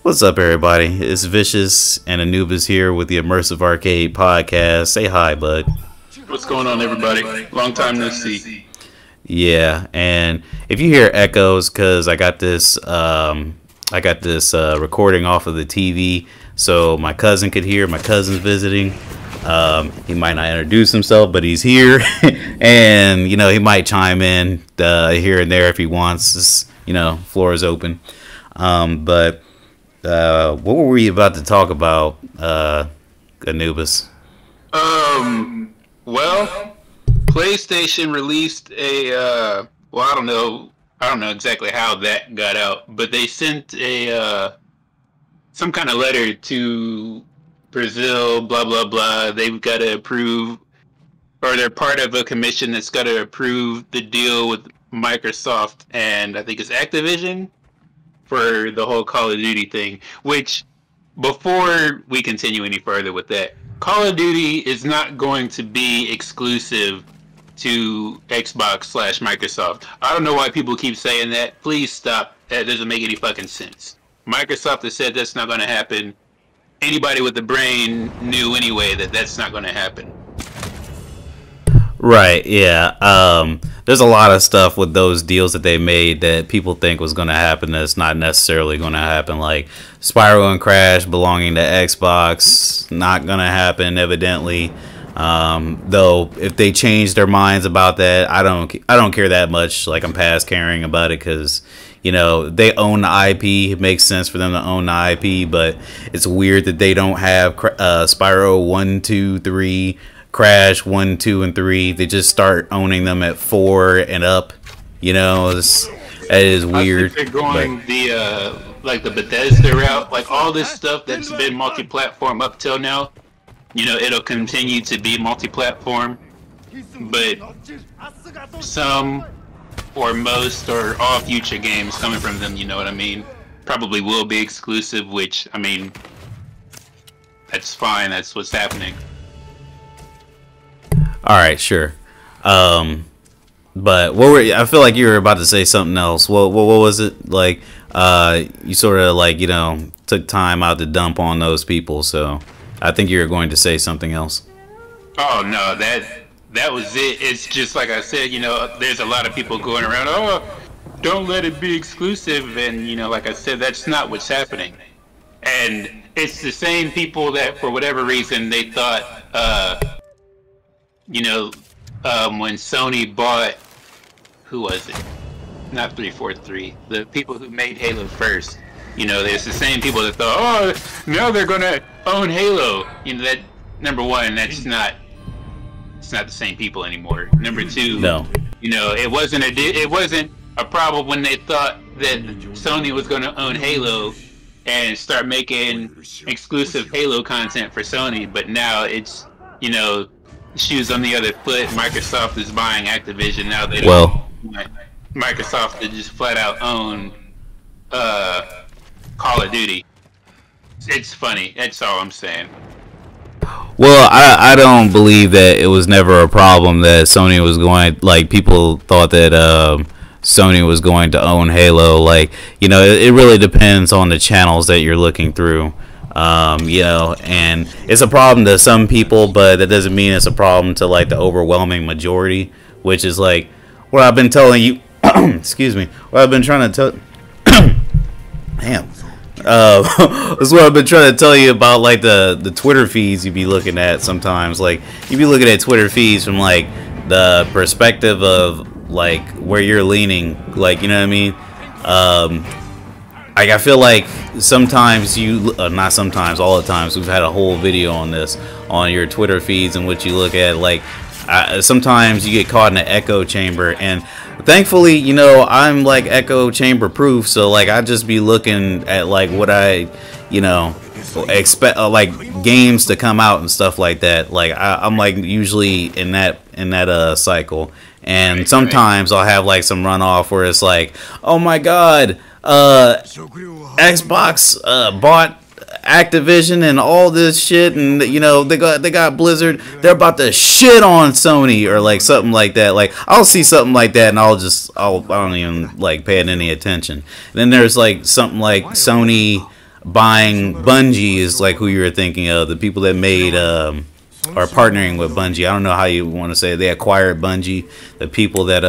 What's up, everybody? It's Vicious and Anubis here with the Immersive Arcade Podcast. Say hi, bud. What's going on, everybody? Long time no see. Yeah, and if you hear echoes, because I got this recording off of the TV, so my cousin could hear. My cousin's visiting. He might not introduce himself, but he's here, and he might chime in here and there if he wants. Just, floor is open. But what were we about to talk about, Anubis? Well, PlayStation released a I don't know exactly how that got out, but they sent some kind of letter to Brazil, blah blah blah. They've got to approve, or they're part of a commission that's got to approve the deal with Microsoft and I think it's Activision for the whole Call of Duty thing. Which, before we continue any further with that, Call of Duty is not going to be exclusive to Xbox/Microsoft. I don't know why people keep saying that. Please stop. That doesn't make any fucking sense. Microsoft has said that's not going to happen. Anybody with a brain knew anyway that that's not going to happen. Right, yeah. There's a lot of stuff with those deals that they made that people think was going to happen that's not necessarily going to happen. Like Spyro and Crash belonging to Xbox, not going to happen, evidently. Though, if they change their minds about that, I don't care that much. Like, I'm past caring about it because, they own the IP. It makes sense for them to own the IP, but it's weird that they don't have Spyro 1, 2, 3, Crash 1, 2, and 3. They just start owning them at 4 and up. That is weird. I think they're going the Bethesda route. Like, all this stuff that's been multi-platform up till now, it'll continue to be multi-platform, but some or most or all future games coming from them, probably will be exclusive, which, that's fine. That's what's happening. All right, sure. But I feel like you were about to say something else. What was it? Like, you sort of took time out to dump on those people, so I think you were going to say something else. Oh no, that was it. It's just like I said, there's a lot of people going around, don't let it be exclusive, and like I said, that's not what's happening. And it's the same people that, for whatever reason, they thought, when Sony bought, who was it? Not 343. The people who made Halo first. There's the same people that thought, now they're gonna own Halo. That, number one, it's not the same people anymore. Number two, no. It wasn't a problem when they thought that Sony was gonna own Halo and start making exclusive Halo content for Sony, but now it's, shoes on the other foot. Microsoft is buying Activision now. They don't want Microsoft to just flat out own Call of Duty. It's funny. That's all I'm saying. Well, I don't believe that it was never a problem that Sony was going, people thought that Sony was going to own Halo. It really depends on the channels that you're looking through. And it's a problem to some people, but that doesn't mean it's a problem to the overwhelming majority, which is what I've been telling you. Excuse me. What I've been trying to tell. Damn. That's what I've been trying to tell you about, the Twitter feeds you be looking at sometimes. You be looking at Twitter feeds from the perspective of where you're leaning. You know what I mean? I feel like sometimes not sometimes, all the times, we've had a whole video on this on your Twitter feeds in which you look at sometimes you get caught in an echo chamber, and thankfully, I'm echo chamber proof, so I just be looking at what I expect, games to come out and stuff like that. I'm usually in that cycle, and sometimes I'll have some runoff where it's oh my god, Xbox bought Activision and all this shit, and they got Blizzard. They're about to shit on Sony or something like that. I'll see something like that and I don't even pay it any attention. Then there's something like Sony buying Bungie is like who you were thinking of. The people that made are partnering with Bungie. I don't know how you want to say it. They acquired Bungie. The people that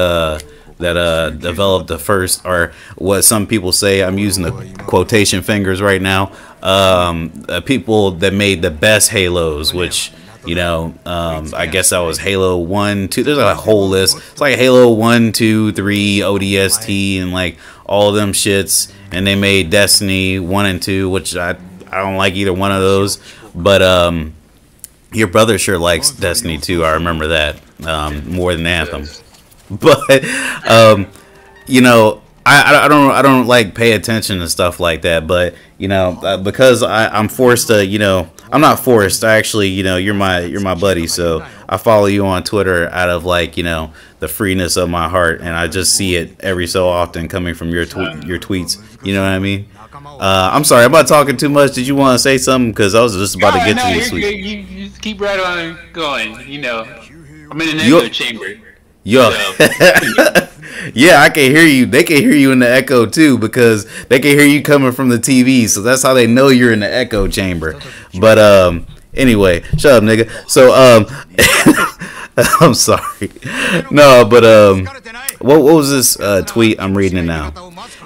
developed the first, or what some people say, I'm using the quotation fingers right now, people that made the best Halos, which, you know, I guess that was Halo 1, 2, there's a whole list. It's like Halo 1, 2, 3, ODST, and like all of them shits. And they made Destiny 1 and 2, which I don't like either one of those. But your brother sure likes Destiny 2, I remember that, more than Anthem. But you know, I don't like pay attention to stuff like that. But you know, because I'm forced to, you know, I'm not forced. I actually, you know, you're my buddy, so I follow you on Twitter out of, like, you know, the freeness of my heart, and I just see it every so often coming from your tweets. You know what I mean? I'm sorry, I'm not talking too much. Did you want to say something? Because I was just about to get to this week. You just keep right on going. You know, I'm in an echo chamber. Yo, yeah, I can hear you. They can hear you in the echo too, because they can hear you coming from the TV. So that's how they know you're in the echo chamber. But anyway, shut up, nigga. So I'm sorry. No, but what was this tweet? I'm reading it now.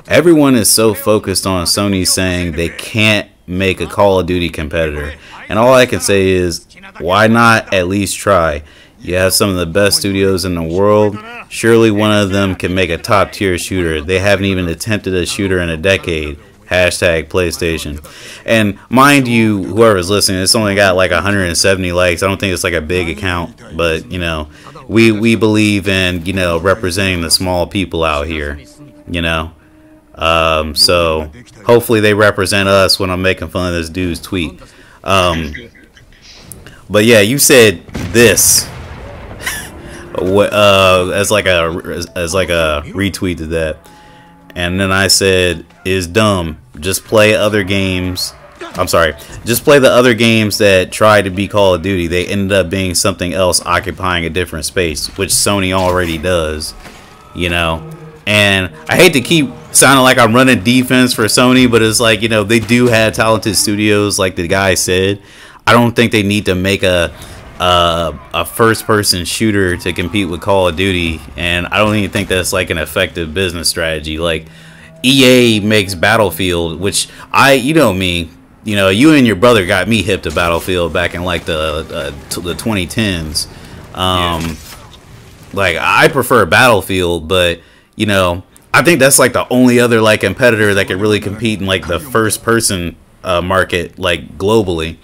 Everyone is so focused on Sony saying they can't make a Call of Duty competitor, and all I can say is, why not at least try? You have some of the best studios in the world. Surely one of them can make a top tier shooter. They haven't even attempted a shooter in a decade. Hashtag PlayStation. And mind you, whoever's listening, it's only got like 170 likes. I don't think it's like a big account, but you know, we believe in, you know, representing the small people out here, you know. So hopefully they represent us when I'm making fun of this dude's tweet. But yeah, you said this as like a retweet to that, and then I said, is dumb. Just play other games. I'm sorry. Just play the other games that try to be Call of Duty. They ended up being something else, occupying a different space, which Sony already does, you know. And I hate to keep sounding like I'm running defense for Sony, but it's like, you know, they do have talented studios, like the guy said. I don't think they need to make a first-person shooter to compete with Call of Duty, and I don't even think that's like an effective business strategy. Like, EA makes Battlefield, which you know me, you know, you and your brother got me hip to Battlefield back in like the 2010s. Like, I prefer Battlefield, but you know, I think that's like the only other like competitor that can really compete in like the first-person market, like globally.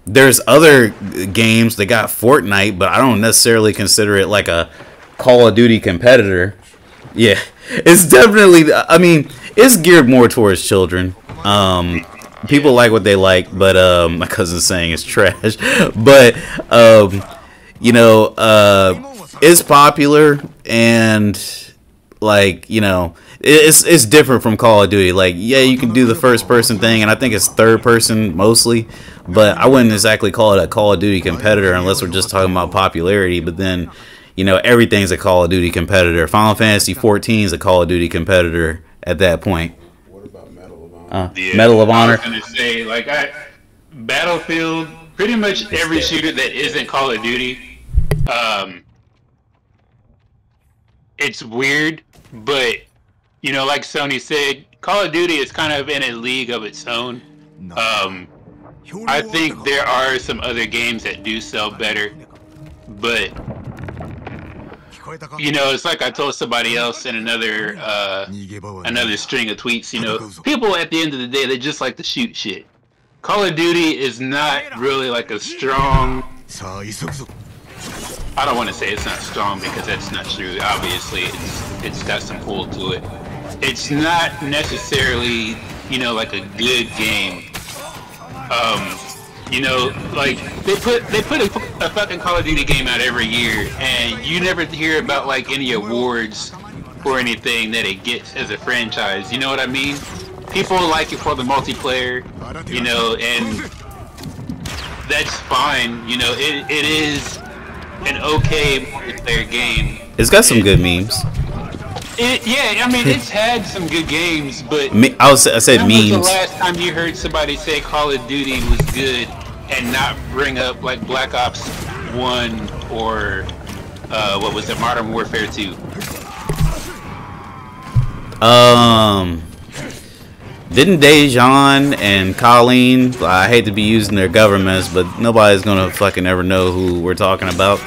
There's other games that got Fortnite, but I don't necessarily consider it like a Call of Duty competitor. Yeah, it's definitely, I mean, it's geared more towards children. People like what they like, but my cousin's saying it's trash. But you know, it's popular, and like, you know, it's different from Call of Duty. Like, yeah, you can do the first person thing, and I think it's third person mostly, but I wouldn't exactly call it a Call of Duty competitor unless we're just talking about popularity. But then, you know, everything's a Call of Duty competitor. Final Fantasy 14 is a Call of Duty competitor at that point. What about Medal of Honor? Yeah, Medal of Honor. I was gonna say, like, Battlefield, pretty much every shooter that isn't Call of Duty, it's weird, but you know, like Sony said, Call of Duty is kind of in a league of its own. I think there are some other games that do sell better, but you know, it's like I told somebody else in another string of tweets. You know, people at the end of the day, they just like to shoot shit. Call of Duty is not really like a strong. I don't want to say it's not strong because that's not true. Obviously, it's got some pull to it. It's not necessarily, you know, like a good game. You know, like they put a fucking Call of Duty game out every year, and you never hear about like any awards or anything that it gets as a franchise. You know what I mean? People like it for the multiplayer, you know, and that's fine. You know, it is an okay multiplayer game. It's got some good memes. Yeah, I mean, it's had some good games, but I said when was memes. the last time you heard somebody say Call of Duty was good and not bring up like Black Ops 1 or what was it, Modern Warfare 2? Didn't Dejan and Colleen, I hate to be using their governments, but nobody's gonna fucking ever know who we're talking about.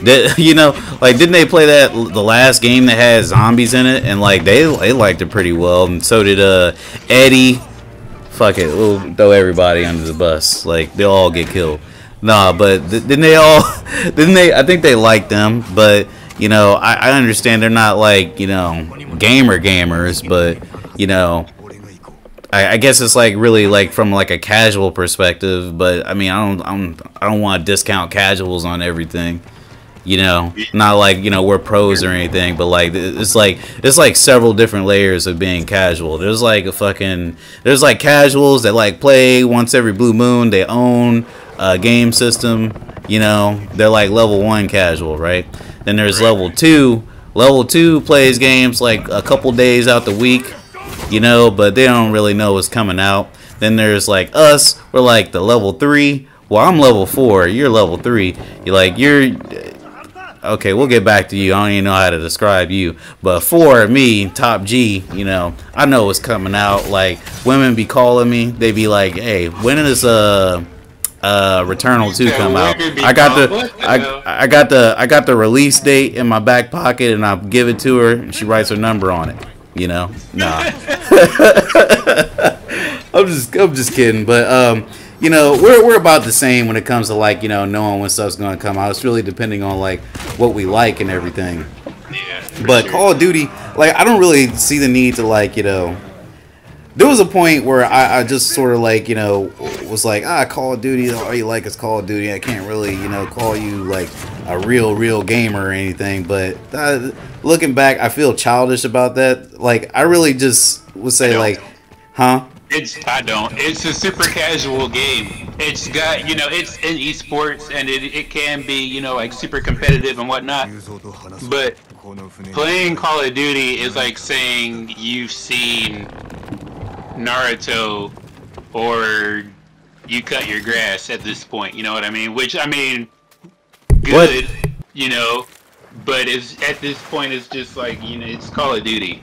Didn't they play that the last game that had zombies in it, and like they liked it pretty well, and so did Eddie. Fuck it, we'll throw everybody under the bus. Like they'll all get killed. Nah, but didn't they all? Didn't they? I think they liked them, but you know, I understand they're not like, you know, gamers, but you know, I guess it's like really like from like a casual perspective, but I mean, I don't want to discount casuals on everything, you know, not like, you know, we're pros or anything, but like it's like several different layers of being casual. There's like casuals that like play once every blue moon, they own a game system, you know, they're like level 1 casual, right? Then there's level 2 plays games like a couple days out the week, you know, but they don't really know what's coming out. Then there's like us, we're like the level 3. Well, I'm level 4, you're level 3. You're okay, we'll get back to you. I don't even know how to describe you. But for me, top G, you know, I know what's coming out. Like women be calling me, they be like, "Hey, when is Returnal 2 come out?" I got the release date in my back pocket, and I'll give it to her, and she writes her number on it. You know, nah. I'm just kidding, but you know, we're about the same when it comes to like, you know, knowing when stuff's gonna come out. It's really depending on like what we like and everything. Yeah. But sure. Call of Duty, like I don't really see the need to like, you know. There was a point where I just sort of like, you know, was like, Call of Duty, all you like is Call of Duty. I can't really, you know, call you like a real gamer or anything. But looking back, I feel childish about that. Like, I really just would say like, huh? It's a super casual game. It's got, you know, it's in esports, and it can be, you know, like super competitive and whatnot. But playing Call of Duty is like saying you've seen Naruto or you cut your grass at this point, you know what I mean? Which, I mean, good, what? You know, but it's, at this point it's just like, you know, it's Call of Duty.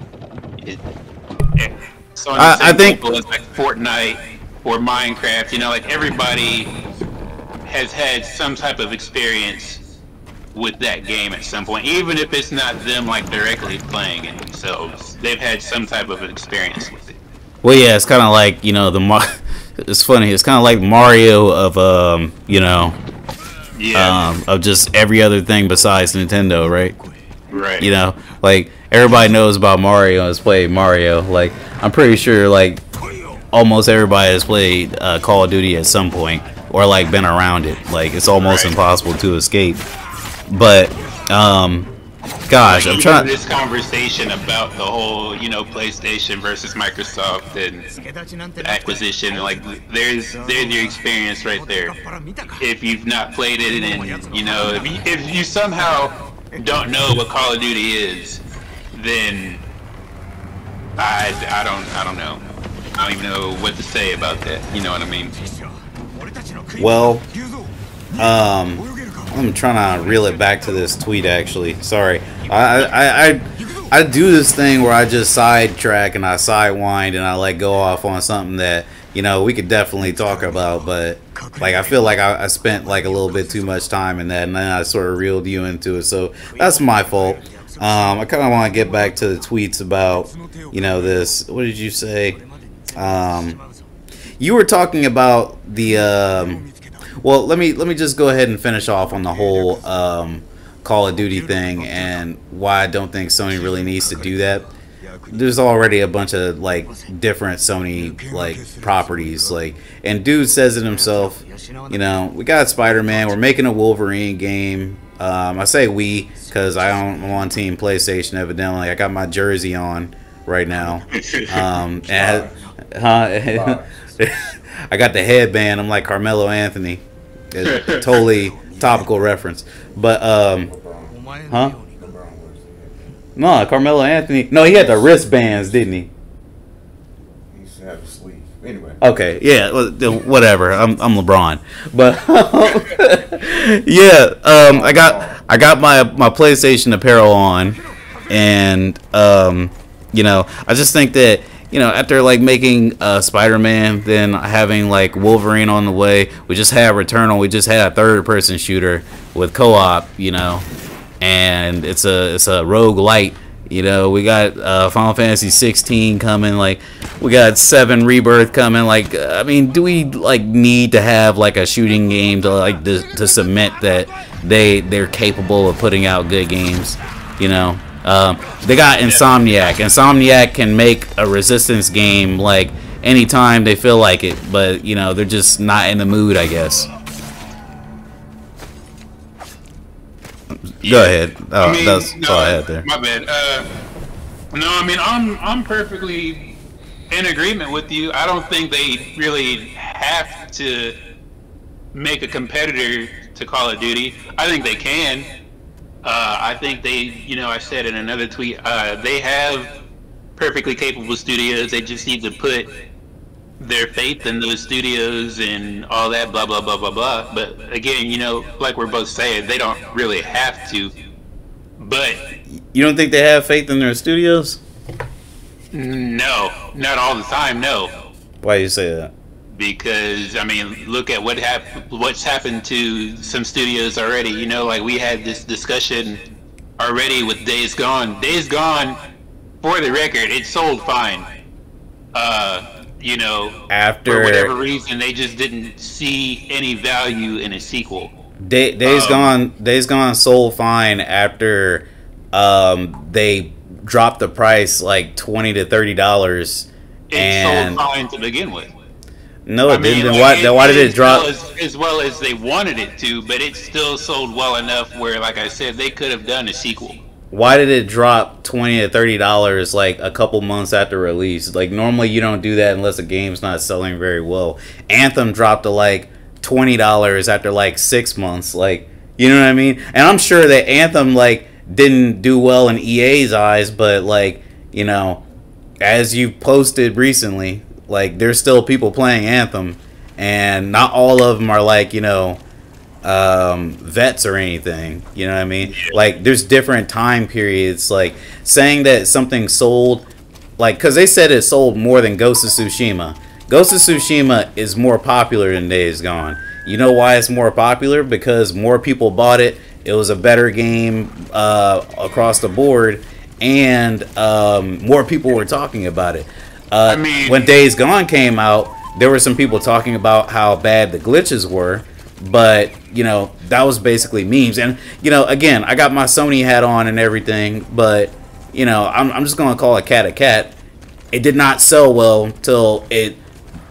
So I think it's like Fortnite or Minecraft, you know, like everybody has had some type of experience with that game at some point, even if it's not them like directly playing it themselves. They've had some type of experience with it. Well, yeah, it's kind of like, you know, it's funny. It's kind of like Mario of, you know, of just every other thing besides Nintendo, right? Right. You know, like everybody knows about Mario and has played Mario. Like, I'm pretty sure like almost everybody has played Call of Duty at some point or like been around it. Like, it's almost impossible to escape. But, gosh, I'm trying this conversation about the whole, you know, PlayStation versus Microsoft and the acquisition, like there's your experience right there. If you've not played it, and you know, if you somehow don't know what Call of Duty is, then I don't know. I don't even know what to say about that. You know what I mean? Well, I'm trying to reel it back to this tweet, actually. Sorry. I do this thing where I just sidetrack and I sidewind and I like go off on something that, you know, we could definitely talk about, but like I feel like I spent like a little bit too much time in that, and then I sort of reeled you into it, so that's my fault. I kind of want to get back to the tweets about, you know, this. What did you say? You were talking about the well, let me just go ahead and finish off on the whole Call of Duty thing and why I don't think Sony really needs to do that. There's already a bunch of like different Sony like properties, like, and dude says it himself, you know, we got Spider-Man, we're making a Wolverine game. I say we because I'm on Team PlayStation, evidently. I got my jersey on right now. I got the headband. I'm like Carmelo Anthony. Totally topical reference. But, huh? No, Carmelo Anthony. No, he had the wristbands, didn't he? He used to have a sleeve. Anyway. Okay, yeah, whatever. I'm LeBron, but yeah, I got my PlayStation apparel on, and I just think that after like making Spider-Man, then having like Wolverine on the way, we just had Returnal, we just had a third-person shooter with co-op, and it's a roguelite. We got Final Fantasy 16 coming. Like, we got 7 Rebirth coming. Like, I mean, do we like need to have like a shooting game to submit that they're capable of putting out good games? They got Insomniac. Insomniac can make a Resistance game like anytime they feel like it, but they're just not in the mood, I guess. Go ahead. Oh, that's all I had there. My bad. No, I mean, I'm perfectly in agreement with you. I don't think they really have to make a competitor to Call of Duty. I think they can. I think they, I said in another tweet, they have perfectly capable studios. They just need to put their faith in those studios and all that, blah blah blah blah blah. But again, like we're both saying, they don't really have to. But you don't think they have faith in their studios? No, not all the time. No. Why do you say that? Because I mean, look at what's happened to some studios already. Like we had this discussion already with Days Gone. Days Gone, for the record, it sold fine. After for whatever reason, they just didn't see any value in a sequel. Days Gone sold fine after they dropped the price like $20 to $30. It sold fine to begin with. No, it didn't. Then why did it drop? As well as they wanted it to, but it still sold well enough where, like I said, they could have done a sequel. Why did it drop $20 to $30 like a couple months after release? Like normally you don't do that unless a game's not selling very well. Anthem dropped to like $20 after like 6 months. Like, you know what I mean? And I'm sure that Anthem like didn't do well in EA's eyes, but like, as you posted recently, like there's still people playing Anthem, and not all of them are like vets or anything. You know what I mean? Like there's different time periods. Like saying that something sold, like because they said it sold more than Ghost of Tsushima. Ghost of Tsushima is more popular than Days Gone. You know why it's more popular? Because more people bought it. It was a better game across the board, and more people were talking about it. When Days Gone came out, there were some people talking about how bad the glitches were, but that was basically memes. And again, I got my Sony hat on and everything, but I'm just gonna call a cat a cat. It did not sell well till it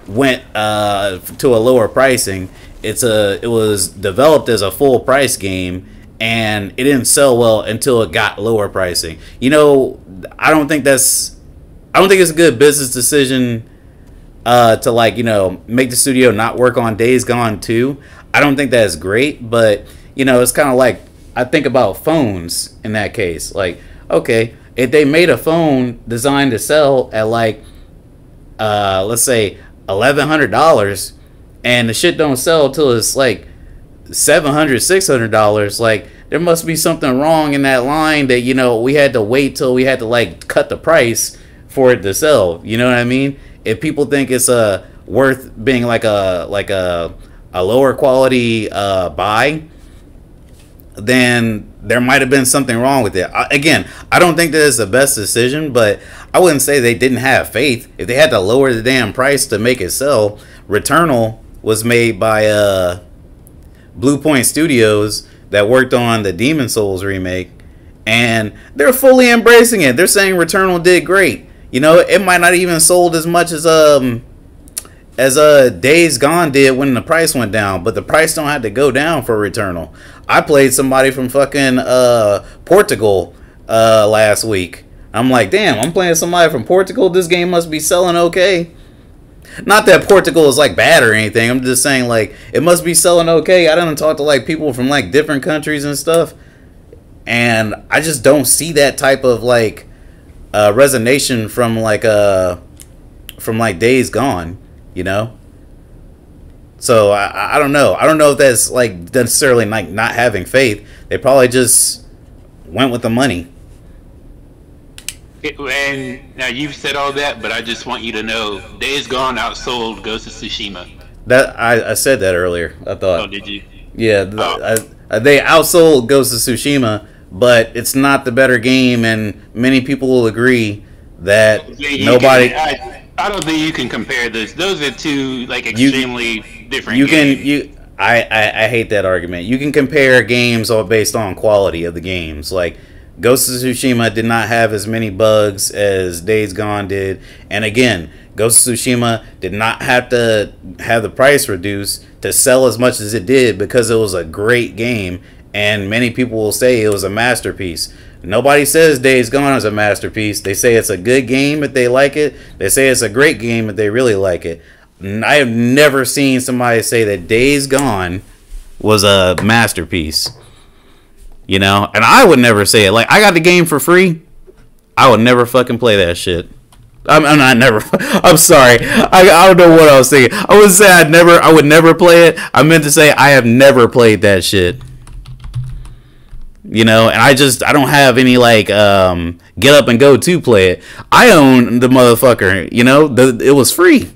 went to a lower pricing. It was developed as a full price game, and it didn't sell well until it got lower pricing. I don't think it's a good business decision to like make the studio not work on Days Gone 2. I don't think that's great, but it's kind of like I think about phones in that case. Like, okay, if they made a phone designed to sell at like let's say $1,100, and the shit don't sell till it's like $700, $600, like there must be something wrong in that line that we had to wait till we had to like cut the price for it to sell. You know what I mean? If people think it's worth being like a lower quality buy, then there might have been something wrong with it. Again, I don't think that it's the best decision, but I wouldn't say they didn't have faith. If they had to lower the damn price to make it sell, Returnal was made by Blue Point Studios that worked on the Demon Souls remake, and they're fully embracing it. They're saying Returnal did great. It might not even sold as much as Days Gone did when the price went down, but the price don't have to go down for Returnal. I played somebody from fucking Portugal last week. I'm like, damn, I'm playing somebody from Portugal. This game must be selling okay. Not that Portugal is like bad or anything. I'm just saying like it must be selling okay. I done talked to like people from like different countries and stuff. and I just don't see that type of like resonation from like Days Gone, you know. So I don't know. I don't know if that's like necessarily like not having faith. They probably just went with the money. And now you've said all that, but I just want you to know, Days Gone outsold Ghost of Tsushima. That I said that earlier. I thought. Oh, did you? Yeah, they outsold Ghost of Tsushima, but it's not the better game, and many people will agree that nobody. I don't think you can compare this. Those are two like extremely different. Games. I hate that argument. You can compare games all based on quality of the games. Like Ghost of Tsushima did not have as many bugs as Days Gone did, and again, Ghost of Tsushima did not have to have the price reduced to sell as much as it did because it was a great game, and many people will say it was a masterpiece. Nobody says Days Gone is a masterpiece. They say it's a good game if they like it. They say it's a great game if they really like it. I have never seen somebody say that Days Gone was a masterpiece. You know? And I would never say it. Like, I got the game for free. I would never fucking play that shit. I'm not never. I'm sorry. I don't know what I was thinking. I would say I would never play it. I meant to say I have never played that shit. You know, and I don't have any like get up and go to play it. I own the motherfucker. You know, it was free.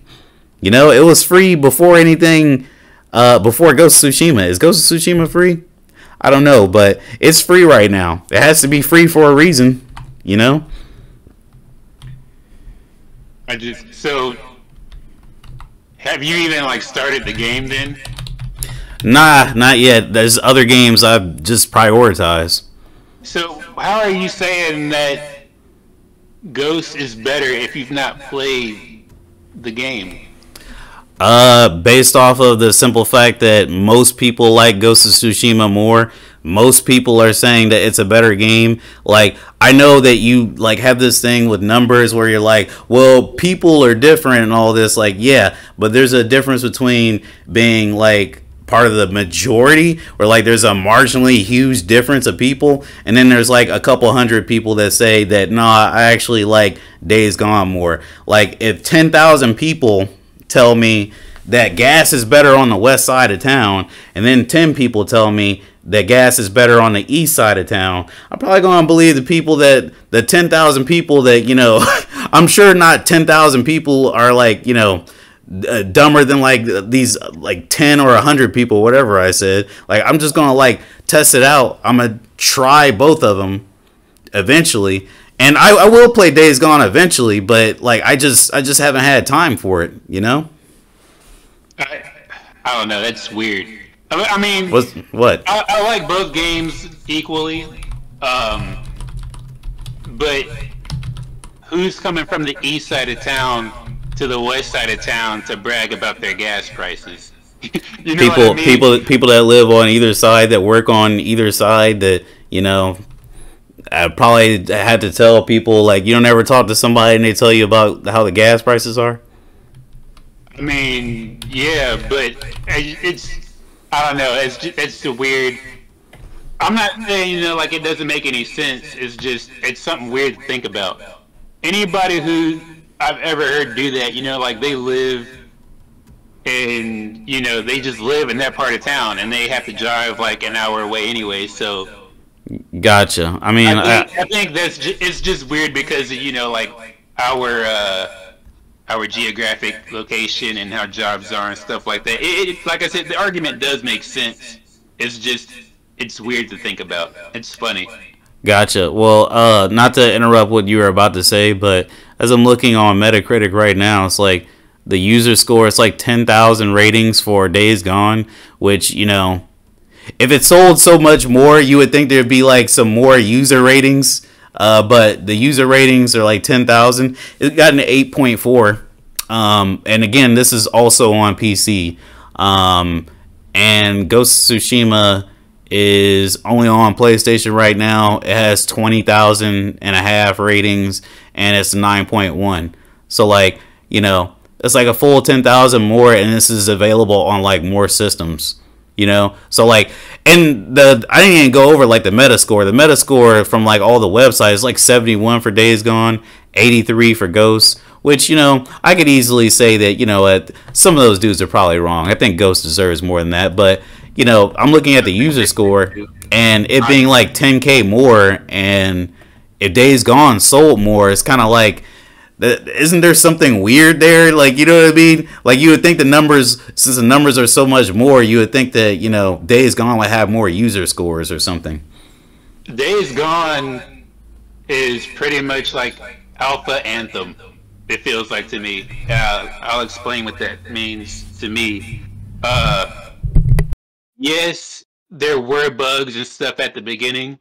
You know, it was free before anything. Before Ghost of Tsushima. Is Ghost of Tsushima free? I don't know, but it's free right now. It has to be free for a reason. You know. So have you even like started the game then? Nah, not yet. There's other games I've just prioritized. So how are you saying that Ghost is better if you've not played the game? Based off of the simple fact that most people like Ghost of Tsushima more. Most people are saying that it's a better game. Like, I know that you like have this thing with numbers where you're like, well, people are different and all this. Like, yeah, but there's a difference between being like part of the majority, or like there's a marginally huge difference of people, and then there's like a couple hundred people that say that nah, I actually like Days Gone more. Like, if 10,000 people tell me that gas is better on the west side of town, and then 10 people tell me that gas is better on the east side of town, I'm probably going to believe the 10,000 people that, you know, I'm sure not 10,000 people are like, you know, dumber than like these like 10 or 100 people, whatever I said. Like, I'm just going to like test it out. I'm going to try both of them eventually. And I will play Days Gone eventually, but like I just haven't had time for it, you know? I don't know. That's weird. I mean, what? I like both games equally, but who's coming from the east side of town to the west side of town to brag about their gas prices? You know what I mean? People that live on either side, that work on either side, that, you know, I probably had to tell people, like, you don't ever talk to somebody and they tell you about how the gas prices are. I mean, yeah, but it's, I don't know, it's a weird, I'm not saying, you know, like it doesn't make any sense, it's just, it's something weird to think about. Anybody who I've ever heard do that, you know, like they live and, you know, they just live in that part of town and they have to drive like an hour away anyway, so. Gotcha. I mean, I think it's just weird because, you know, like our geographic location and how jobs are and stuff like that. Like I said, the argument does make sense. It's just, it's weird to think about. It's funny. Gotcha. Well, not to interrupt what you were about to say, but as I'm looking on Metacritic right now, it's like the user score, it's like 10,000 ratings for Days Gone, which, you know, if it sold so much more, you would think there'd be like some more user ratings. But the user ratings are like 10,000. It got an 8.4. And again, this is also on PC. And Ghost of Tsushima is only on PlayStation right now. It has 20,000 and a half ratings, and it's 9.1. So like, you know, it's like a full 10,000 more, and this is available on like more systems. You know, so like, and I didn't even go over like the Metascore. The Metascore from like all the websites is like 71 for Days Gone, 83 for Ghost. Which, you know, I could easily say that, you know, some of those dudes are probably wrong. I think Ghost deserves more than that. But, you know, I'm looking at the user score and it being like 10K more, and if Days Gone sold more, it's kind of like, isn't there something weird there? Like, you know what I mean? Like, you would think the numbers, since the numbers are so much more, you would think that, you know, Days Gone would have more user scores or something. Days Gone is pretty much like Alpha Anthem. It feels like to me. I'll explain what that means to me. Yes, there were bugs and stuff at the beginning.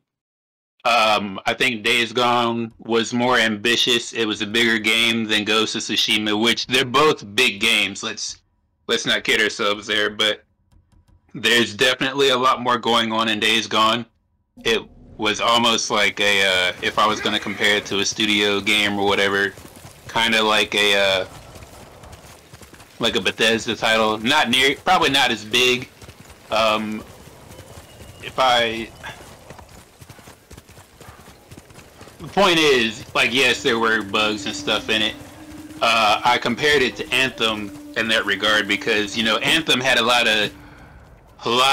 I think Days Gone was more ambitious. It was a bigger game than Ghost of Tsushima, which they're both big games. Let's not kid ourselves there, but there's definitely a lot more going on in Days Gone. It was almost like if I was going to compare it to a studio game or whatever, kind of like a Bethesda title. Probably not as big. The point is, like, yes, there were bugs and stuff in it. I compared it to Anthem in that regard because, you know, Anthem had a lot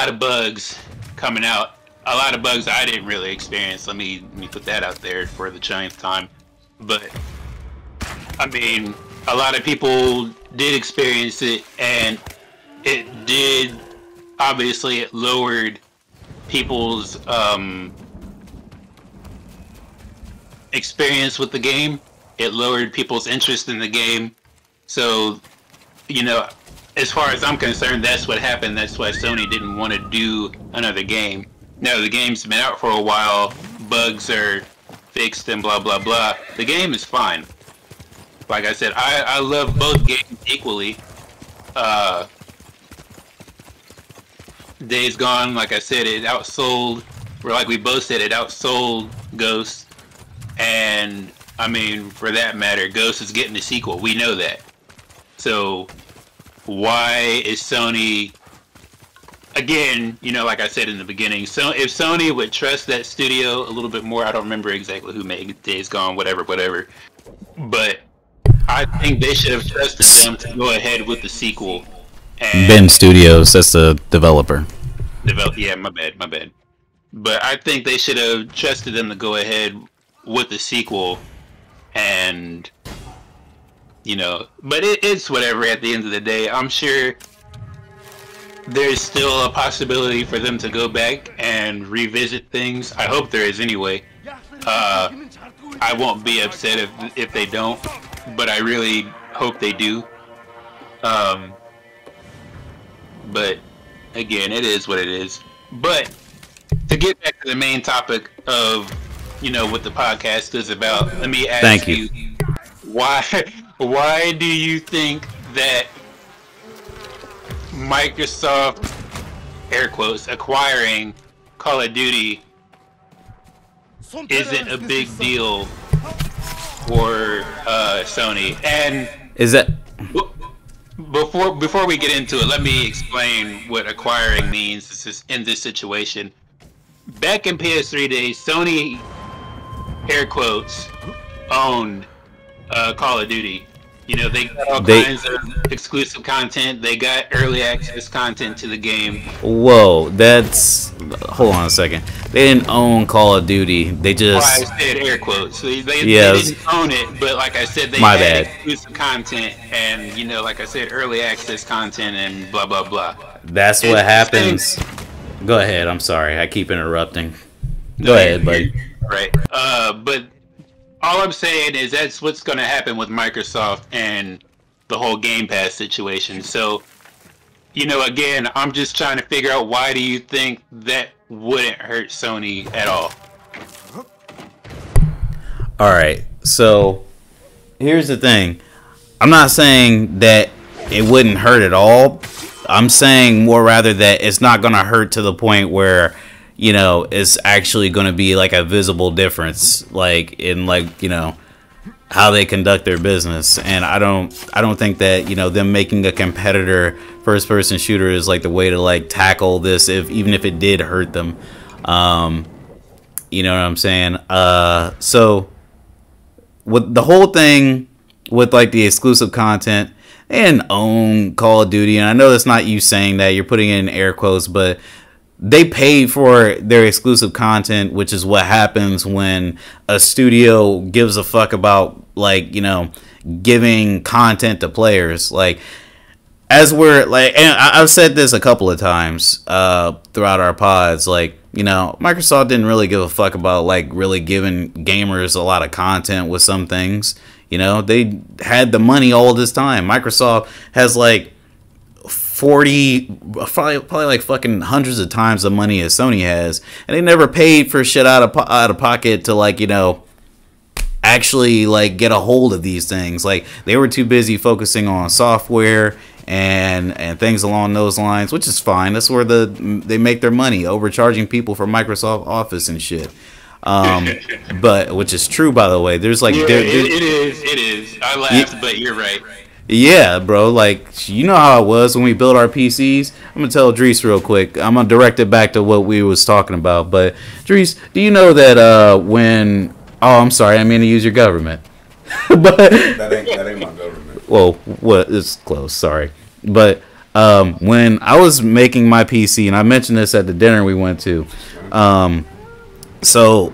of bugs coming out. A lot of bugs I didn't really experience. Let me put that out there for the 9th time. But I mean, a lot of people did experience it, and it did, obviously, it lowered people's experience with the game. It lowered people's interest in the game. So, you know, as far as I'm concerned, that's what happened. That's why Sony didn't want to do another game. Now, the game's been out for a while, bugs are fixed and blah, blah, blah. The game is fine. Like I said, I love both games equally. Days Gone, like I said, it outsold, or like we both said, it outsold Ghost. And, I mean, for that matter, Ghost is getting a sequel. We know that. So, why is Sony... Again, you know, like I said in the beginning, so if Sony would trust that studio a little bit more, I don't remember exactly who made Days Gone, whatever. But I think they should have trusted them to go ahead with the sequel. And Ben Studios, that's the developer. Yeah, my bad. But I think they should have trusted them to go ahead with the sequel, and, you know, but it's whatever at the end of the day. I'm sure there's still a possibility for them to go back and revisit things. I hope there is anyway. I won't be upset if they don't, but I really hope they do. But again, it is what it is. But to get back to the main topic of, you know, what the podcast is about, let me ask you, why do you think that Microsoft, air quotes, acquiring Call of Duty isn't a big deal for Sony? And is that before we get into it, let me explain what acquiring means in this situation. Back in PS3 days, Sony, air quotes, owned Call of Duty. You know, they got all kinds of exclusive content. They got early access content to the game. Whoa, hold on a second. They didn't own Call of Duty. They just... Well, I said air quotes. So they didn't own it, but like I said, they had exclusive content and, you know, like I said, early access content and blah, blah, blah. That's what happens. Go ahead. I'm sorry. I keep interrupting. Go ahead, buddy. Right. But all I'm saying is that's what's going to happen with Microsoft and the whole Game Pass situation. So, you know, again, I'm just trying to figure out, why do you think that wouldn't hurt Sony at all? All right. So, here's the thing. I'm not saying that it wouldn't hurt at all. I'm saying more rather that it's not going to hurt to the point where, you know, it's actually going to be like a visible difference, like in, like, you know, how they conduct their business, and I don't think that, you know, them making a competitor first person shooter is like the way to like tackle this, even if it did hurt them. You know what I'm saying? So with the whole thing with like the exclusive content and own Call of Duty, and I know that's not you saying that, you're putting it in air quotes, but they pay for their exclusive content, which is what happens when a studio gives a fuck about, like, you know, giving content to players. Like, as we're like, and I've said this a couple of times throughout our pods, like, you know, Microsoft didn't really give a fuck about like really giving gamers a lot of content with some things. You know, they had the money all this time. Microsoft has like 40, probably like fucking hundreds of times the money as Sony has, and they never paid for shit out of pocket to, like, you know, actually like get a hold of these things. Like, they were too busy focusing on software and things along those lines, which is fine. That's where they make their money, overcharging people for Microsoft Office and shit. But which is true, by the way. There's like, yeah, it is. I laughed, but you're right. Yeah, bro. Like, you know how it was when we built our PCs. I'm gonna tell Drees real quick. I'm gonna direct it back to what we was talking about. But Drees, do you know that when? Oh, I'm sorry. I mean to use your government. But that ain't my government. Well, what? It's close. Sorry, but when I was making my PC, and I mentioned this at the dinner we went to, so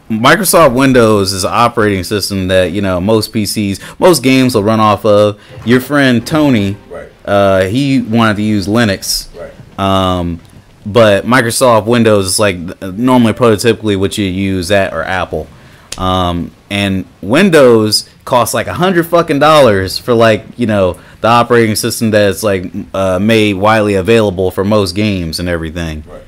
Microsoft Windows is an operating system that, you know, most PCs, most games will run off of. Your friend Tony, right. He wanted to use Linux, right. But Microsoft Windows is like normally prototypically what you use, that or Apple, and Windows costs like $100 for, like, you know, the operating system that's like made widely available for most games and everything. Right.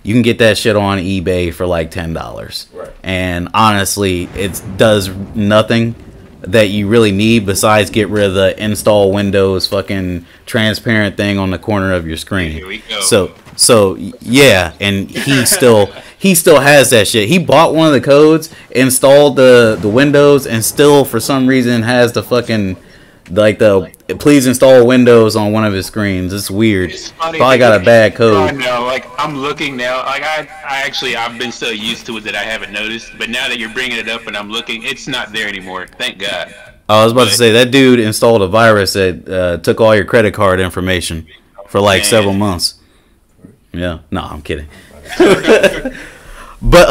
You can get that shit on eBay for like $10. Right. And honestly, it does nothing that you really need besides get rid of the install Windows fucking transparent thing on the corner of your screen. Here we go. So yeah, and he still has that shit. He bought one of the codes, installed the Windows, and still for some reason has the fucking, like, the please install Windows on one of his screens. It's weird. It's funny. Probably got a bad code. I know. Like, I'm looking now. Like, I've been so used to it that I haven't noticed. But now that you're bringing it up and I'm looking, it's not there anymore. Thank God. I was about to say, that dude installed a virus that took all your credit card information for like several months. Yeah. No, I'm kidding. But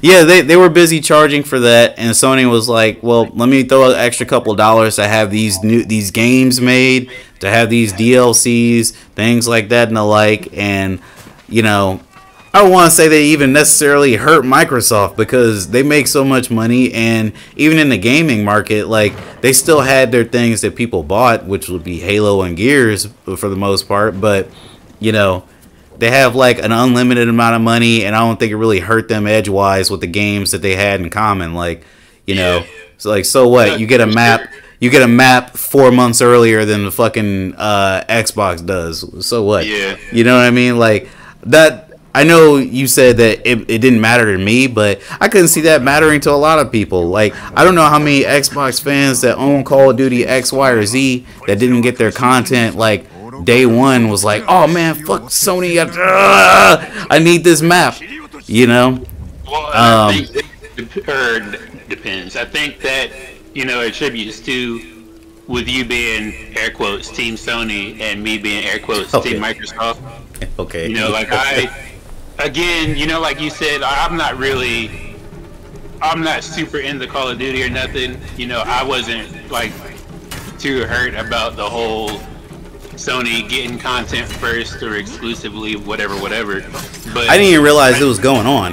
yeah, they were busy charging for that, and Sony was like, well, let me throw an extra couple dollars to have these games made, to have these DLCs, things like that and the like. And, you know, I don't want to say they even necessarily hurt Microsoft, because they make so much money, and even in the gaming market, like, they still had their things that people bought, which would be Halo and Gears for the most part. But, you know, they have like an unlimited amount of money, and I don't think it really hurt them edgewise with the games that they had in common. Like, you know, so like, so what? You get a map. You get a map 4 months earlier than the fucking Xbox does. So what? Yeah. You know what I mean? Like that. I know you said that it didn't matter to me, but I couldn't see that mattering to a lot of people. Like, I don't know how many Xbox fans that own Call of Duty X, Y, or Z that didn't get their content like day one was like, oh man, fuck Sony, I need this map, you know. Well, I think it depends. I think that, you know, attributes to, with you being air quotes Team Sony and me being air quotes Team Microsoft. Okay. You know, like again, you know, like you said, I'm not super into Call of Duty or nothing. You know, I wasn't like too hurt about the whole Sony getting content first or exclusively, whatever. But I didn't even realize it was going on.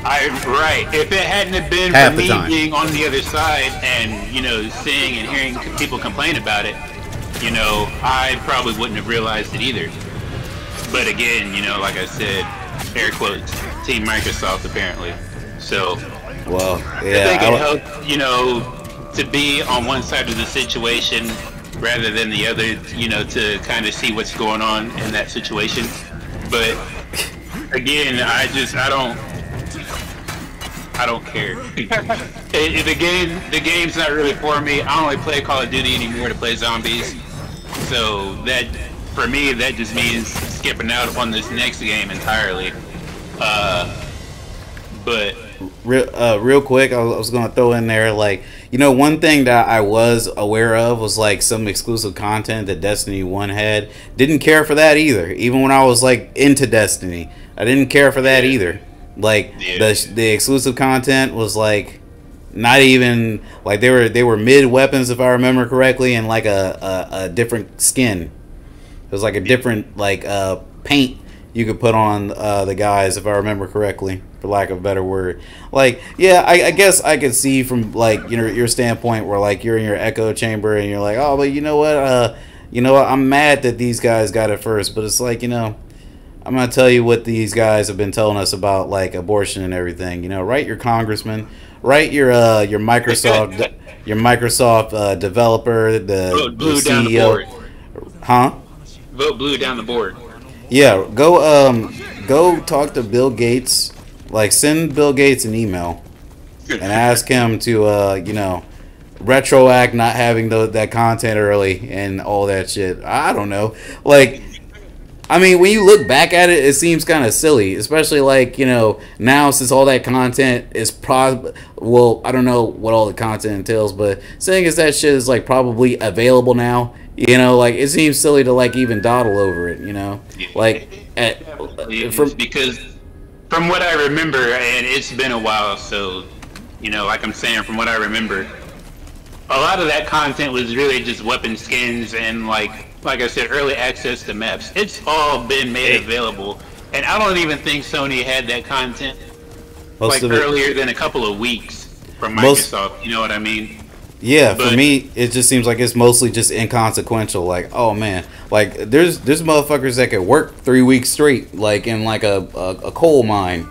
Right. If it hadn't have been Half for the me time being on the other side and, you know, seeing and hearing people complain about it, you know, I probably wouldn't have realized it either. But again, you know, like I said, air quotes, Team Microsoft apparently. So, well, yeah, I think it helps, you know, to be on one side of the situation rather than the other, you know, to kind of see what's going on in that situation. But again, I I don't care. The game's not really for me. I only play Call of Duty anymore to play zombies. So that, for me, that just means skipping out on this next game entirely. But real quick, I was gonna throw in there, like, you know, one thing that I was aware of was like some exclusive content that Destiny 1 had. Didn't care for that either. Even when I was like into Destiny, I didn't care for that either. Like the exclusive content was like not even like they were mid weapons, if I remember correctly, and like a different skin. It was like a different like paint you could put on the guys, if I remember correctly, for lack of a better word. Like, yeah, I guess I could see from like your standpoint where like you're in your echo chamber and you're like, oh, but you know what, I'm mad that these guys got it first, but it's like, you know, I'm gonna tell you what these guys have been telling us about like abortion and everything. You know, write your congressman, write your Microsoft developer, the blue CEO, down the board. Huh? Vote blue down the board. Yeah, go talk to Bill Gates. Like, send Bill Gates an email and ask him to, you know, retroact not having that content early and all that shit. I don't know. Like, I mean, when you look back at it, it seems kind of silly, especially like, you know, now since all that content is well, I don't know what all the content entails, but saying is that shit is like probably available now. You know, like, it seems silly to like even dawdle over it. You know, like because from what I remember, and it's been a while, so you know, like I'm saying, from what I remember, a lot of that content was really just weapon skins and like I said, early access to maps. It's all been made available, and I don't even think Sony had that content like earlier than a couple of weeks from Microsoft. You know what I mean? Yeah, for me, it just seems like it's mostly just inconsequential. Like, oh man, like there's motherfuckers that could work 3 weeks straight, like in like a coal mine,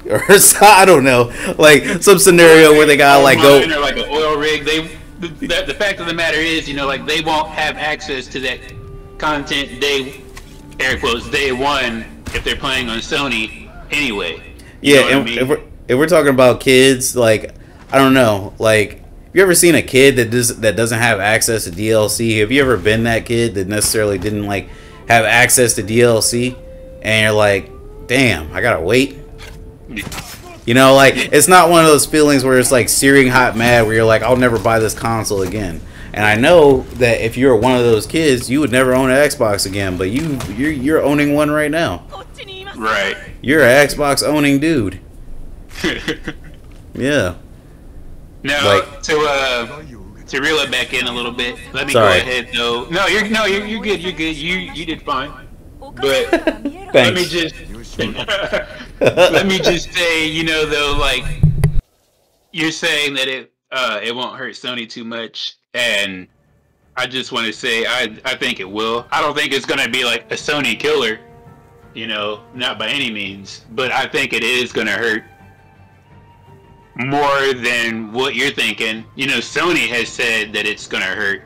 or I don't know, like some scenario where they gotta like go or like an oil rig. The fact of the matter is, you know, like they won't have access to that content air quotes, day one if they're playing on Sony anyway. Yeah, and I mean? if we're talking about kids, like I don't know, like. You ever seen a kid that doesn't have access to DLC? Have you ever been that kid that necessarily didn't like have access to DLC, and you're like, damn, I gotta wait? You know, like it's not one of those feelings where it's like searing hot mad, where you're like, I'll never buy this console again. And I know that if you're one of those kids, you would never own an Xbox again, but you're owning one right now. Right. You're an Xbox owning dude. Yeah. Now, like, to reel it back in a little bit, let me go ahead though. No, you're good. You're good. You did fine. But let me just say, you know, though, like you're saying that it won't hurt Sony too much, and I just want to say I think it will. I don't think it's gonna be like a Sony killer, you know, not by any means, but I think it is gonna hurt more than what you're thinking. You know, Sony has said that it's gonna hurt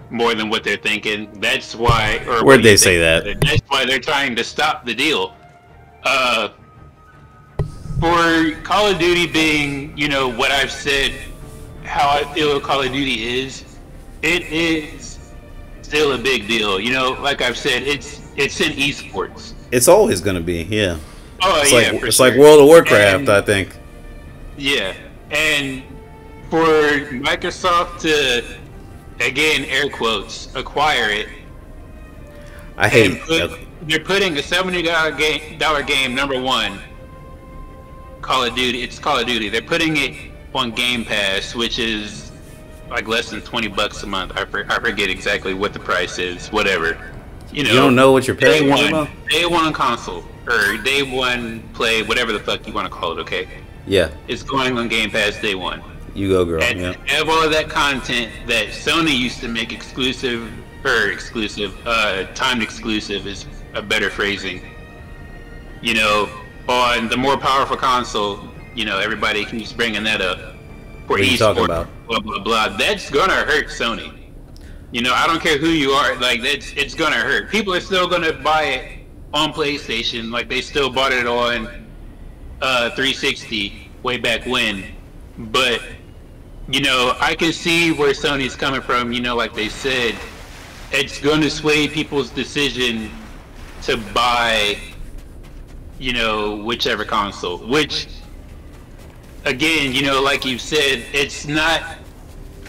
more than what they're thinking. That's why. Or where'd they say that? That's why they're trying to stop the deal. For Call of Duty being, you know, what I've said, how I feel Call of Duty is, it is still a big deal. You know, like I've said, it's in esports. It's always gonna be, yeah. Oh it's yeah, like, it's like World of Warcraft, I think. Yeah, and for Microsoft to, again, air quotes, acquire it, I hate they're putting a $70 game, number one, Call of Duty. It's Call of Duty. They're putting it on Game Pass, which is like less than $20 a month. I forget exactly what the price is. Whatever. You don't know what you're paying. Day one console or day one play, whatever the fuck you want to call it. Okay. Yeah. It's going on Game Pass day one. You go, girl. And yeah. have all of that content that Sony used to make timed exclusive is a better phrasing. You know, on the more powerful console, you know, everybody keeps bringing that up. For esports, blah blah blah. That's gonna hurt Sony. You know, I don't care who you are. Like it's gonna hurt. People are still gonna buy it on PlayStation. Like they still bought it on 360 way back when. But I can see where Sony's coming from. Like they said, it's going to sway people's decision to buy, whichever console. Which, again, like you said, it's not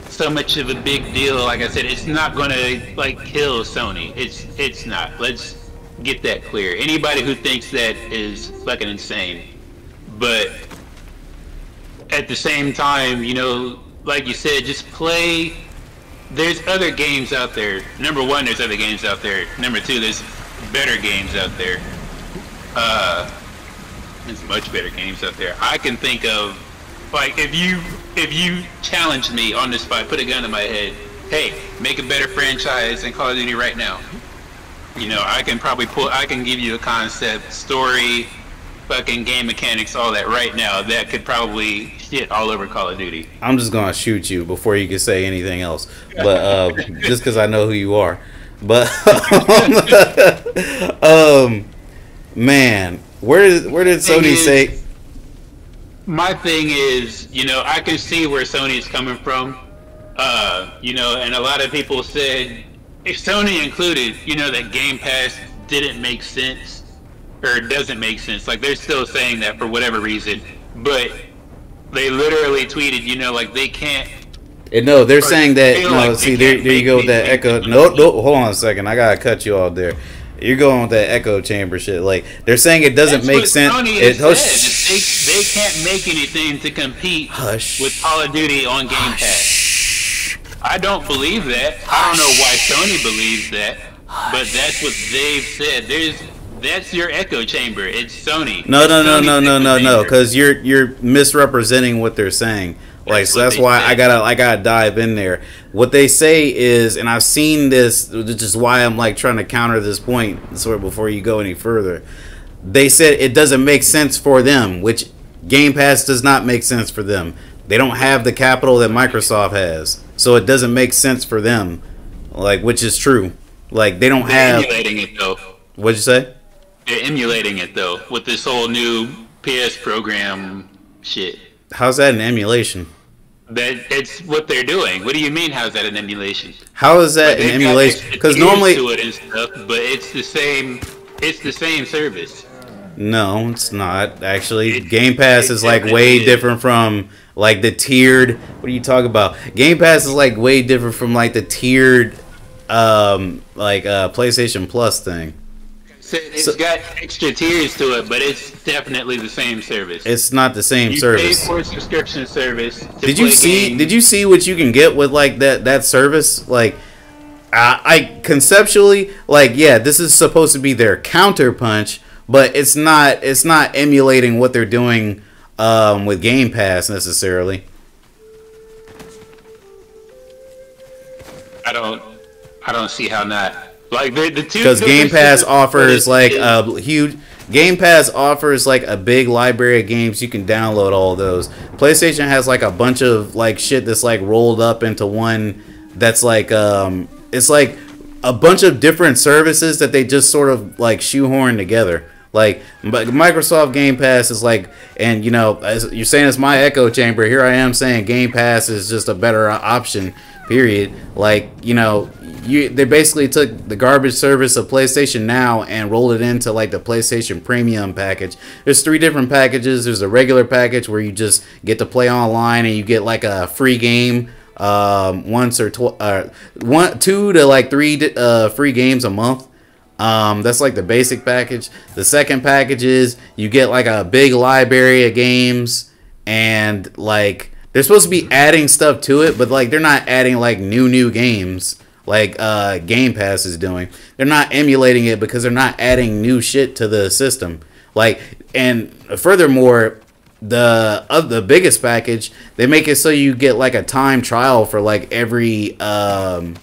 so much of a big deal. Like I said, it's not going to kill Sony. It's not. Let's get that clear. Anybody who thinks that is fucking insane. But at the same time, like you said, just play. There's other games out there. Number one, there's other games out there. Number two, there's better games out there. There's much better games out there. I can think of, if you challenge me on the spot, put a gun to my head, hey, make a better franchise than Call of Duty right now. I can give you a concept, story, fucking game mechanics, all that right now that could probably shit all over Call of Duty. I'm just gonna shoot you before you can say anything else, but just because I know who you are. But man, where did Sony say? My thing is, I can see where Sony is coming from. And a lot of people said, if Sony included, that Game Pass didn't make sense, or doesn't make sense. They're still saying that for whatever reason. But they literally tweeted, they can't. No, they're saying that. See, there you go with that echo. No, hold on a second. I gotta cut you off there. You're going with that echo chamber shit. They're saying it doesn't make sense. They can't make anything to compete with Call of Duty on Game Pass. I don't believe that. I don't know why Sony believes that, but that's what they've said. That's your echo chamber. It's Sony. No. Because you're misrepresenting what they're saying. So that's why I gotta dive in there. What they say is, and I've seen this, which is why I'm trying to counter this point sort of before you go any further. They said it doesn't make sense for them, which Game Pass does not make sense for them. They don't have the capital that Microsoft has, so it doesn't make sense for them. Which is true. They don't have. They're emulating it though. What'd you say? They're emulating it though with this whole new PS program shit. How's that an emulation? It's what they're doing. What do you mean? How's that an emulation? How is that an emulation? Because normally, to it and stuff, but it's the same. It's the same service. No, it's not actually. Game Pass is way different from the tiered. What are you talking about? Game Pass is way different from the tiered, PlayStation Plus thing. It's got extra tiers to it, but it's definitely the same service. It's not the same service. You pay for a subscription service. Did you see what you can get with that service? I conceptually this is supposed to be their counterpunch, but it's not emulating what they're doing with Game Pass necessarily. I don't see how not. The two, because Game Pass offers a huge. Game Pass offers a big library of games you can download all of those. PlayStation has a bunch of shit that's rolled up into one. That's it's a bunch of different services that they just sort of shoehorn together. But Microsoft Game Pass is and as you're saying, it's my echo chamber. Here I am saying Game Pass is just a better option. Period. They basically took the garbage service of PlayStation Now and rolled it into the PlayStation Premium package. There's 3 different packages. There's a regular package where you just get to play online and you get a free game once or 2 to 3 free games a month. That's the basic package. The second package is you get a big library of games, and they're supposed to be adding stuff to it, but they're not adding new games Game Pass is doing. They're not emulating it because they're not adding new shit to the system. And furthermore, the biggest package, they make it so you get a time trial for every game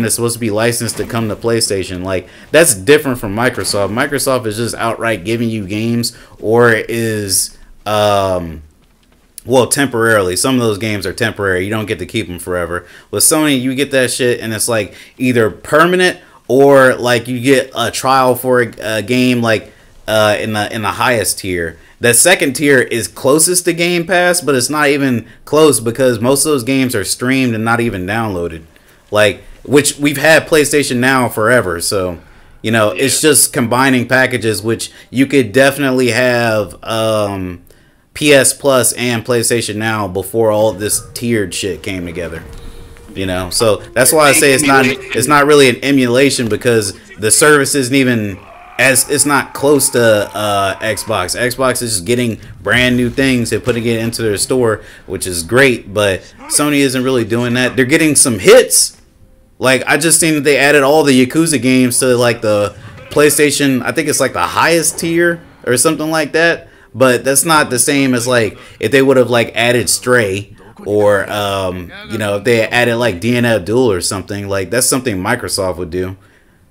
that's supposed to be licensed to come to PlayStation. That's different from Microsoft. Microsoft is just outright giving you games, or is temporarily. Some of those games are temporary. You don't get to keep them forever. With Sony, you get that shit, and it's either permanent or you get a trial for a game in the highest tier. The second tier is closest to Game Pass, but it's not even close because most of those games are streamed and not even downloaded. Like, which we've had PlayStation Now forever, so it's just combining packages, which you could definitely have PS Plus and PlayStation Now before all this tiered shit came together. So that's why I say it's not really an emulation, because the service isn't even it's not close to Xbox. Xbox is just getting brand new things and putting it into their store, which is great, but Sony isn't really doing that. They're getting some hits. Like, I just seen that they added all the Yakuza games to like the PlayStation, I think it's like the highest tier or something like that, but that's not the same as like if they would have like added Stray, or if they added like DNF Duel or something. Like, that's something Microsoft would do,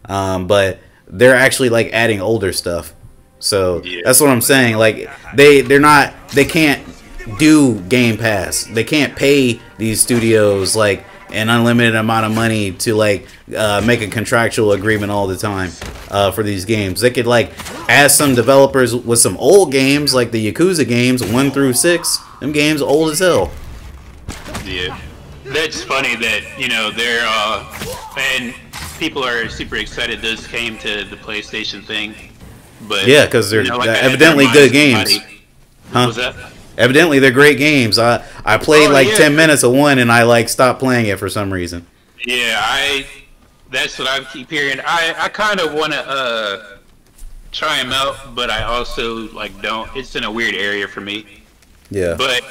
but they're actually like adding older stuff. So that's what I'm saying. Like, they can't do Game Pass. They can't pay these studios like an unlimited amount of money to like make a contractual agreement all the time for these games. They could like ask some developers with some old games, like the Yakuza games 1 through 6. Them games old as hell. Yeah, that's funny that they're and people are super excited those came to the PlayStation thing, but yeah, because they're evidently good games. What was that? Evidently they're great games. I played 10 minutes of one and I like stopped playing it for some reason. Yeah, that's what I keep hearing. I kind of want to try them out, but I also don't. It's in a weird area for me. Yeah. But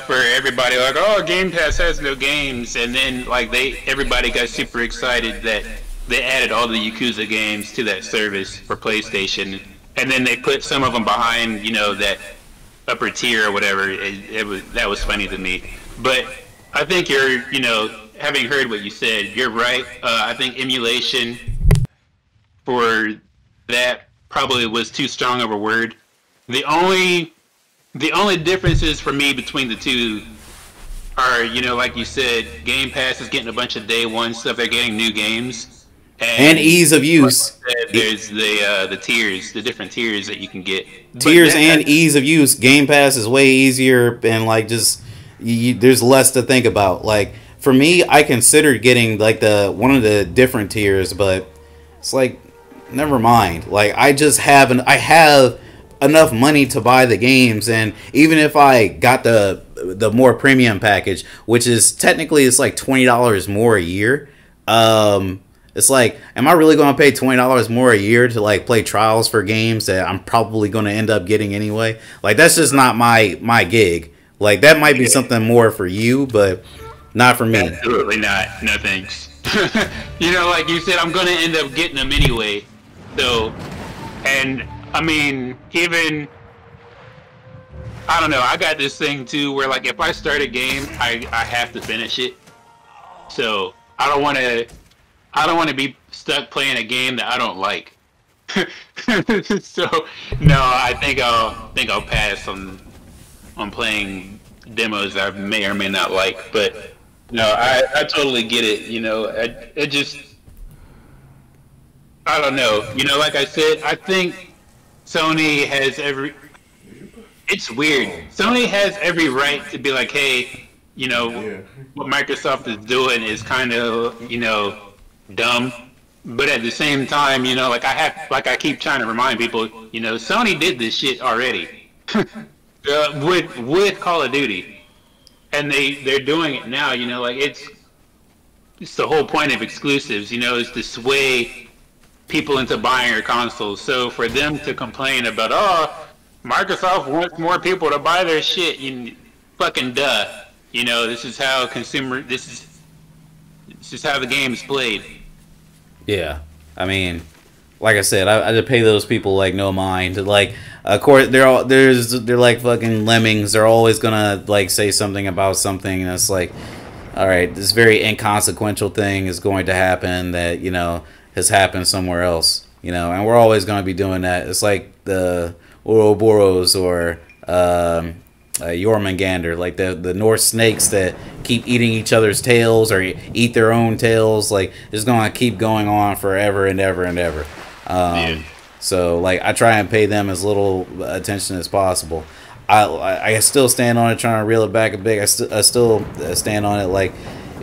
for everybody, like, oh, Game Pass has no games, and then everybody got super excited that they added all the Yakuza games to that service for PlayStation, and then they put some of them behind that upper tier or whatever. That was funny to me. But I think you're having heard what you said, you're right. I think emulation for that probably was too strong of a word. The only differences for me between the two are, like you said, Game Pass is getting a bunch of day one stuff. They're getting new games. And ease of use. There's the tiers, the different tiers that you can get. Tiers and ease of use. Game Pass is way easier, and there's less to think about. Like, for me, I considered getting like one of the different tiers, but it's like, never mind. Like, I have enough money to buy the games, and even if I got the more premium package, which is technically it's like $20 more a year, it's like, am I really going to pay $20 more a year to like play trials for games that I'm probably going to end up getting anyway? Like, that's just not my gig. Like, that might be something more for you, but not for me. Absolutely not. No thanks. Like you said, I'm going to end up getting them anyway. So, and I mean, even, I don't know, I got this thing too where like if I start a game, I have to finish it. So I don't want to be stuck playing a game that I don't like. So no, I think I'll pass on playing demos I may or may not like. But no, I totally get it. It just, I don't know. Like I said, I think Sony has it's weird. Sony has every right to be like, hey, what Microsoft is doing is kind of, dumb. But at the same time, I keep trying to remind people, Sony did this shit already with Call of Duty, and they're doing it now. It's the whole point of exclusives, is to sway people into buying your consoles. So for them to complain about, oh, Microsoft wants more people to buy their shit, fucking duh. This is how this is how the game is played. Yeah, I mean, like I said, I pay those people like no mind. Like, of course, they're like fucking lemmings. They're always gonna like say something about something, and it's like, all right, this very inconsequential thing is going to happen that has happened somewhere else, and we're always going to be doing that. It's like the Ouroboros or Jormungandr, like the Norse snakes that keep eating each other's tails or eat their own tails. Like, it's going to keep going on forever and ever and ever. So like I try and pay them as little attention as possible. I still stand on it, trying to reel it back a bit. I still stand on it. Like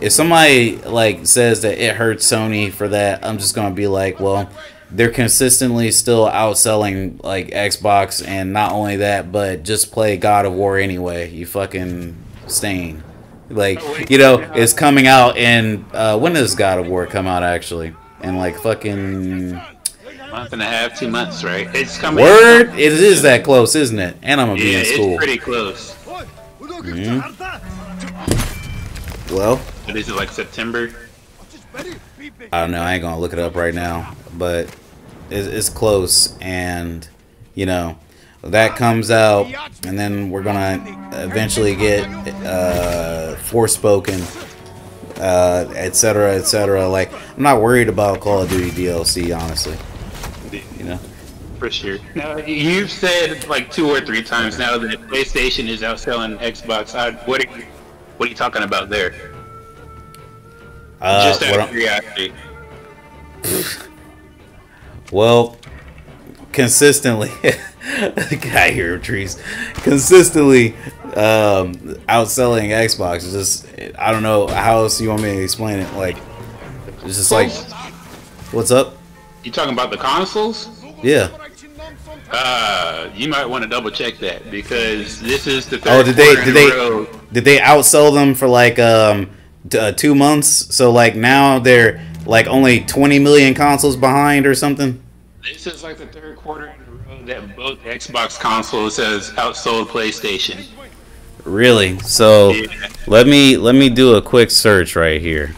if somebody like says that it hurts Sony for that, I'm just gonna be like, well, they're consistently still outselling like Xbox, and not only that, but just play God of War anyway. You fucking stain. Like, you know, it's coming out in when does God of War come out actually? In like fucking month and a half, 2 months, right? It's coming. Word? It is that close, isn't it? And I'm gonna be in school. It's pretty close. Mm-hmm. Well, what is it, like September? I don't know. I ain't gonna look it up right now, but it's close, and you know that comes out, and then we're gonna eventually get Forspoken, etc., etc. Like, I'm not worried about Call of Duty DLC, honestly. You know, for sure. Now you've said like 2 or 3 times now that PlayStation is outselling Xbox. What are you talking about there? Just out of curiosity. Well, consistently, guy here, trees, consistently outselling Xbox. It's just, I don't know how else you want me to explain it. Like, it's just like, what's up? You talking about the consoles? Yeah. You might want to double check that, because this is the third. Oh, did they outsell them for like 2 months? So like now they're like only 20 million consoles behind or something. This is like the 3rd quarter in a row that both Xbox consoles has outsold PlayStation. Really? So yeah. Let me do a quick search right here.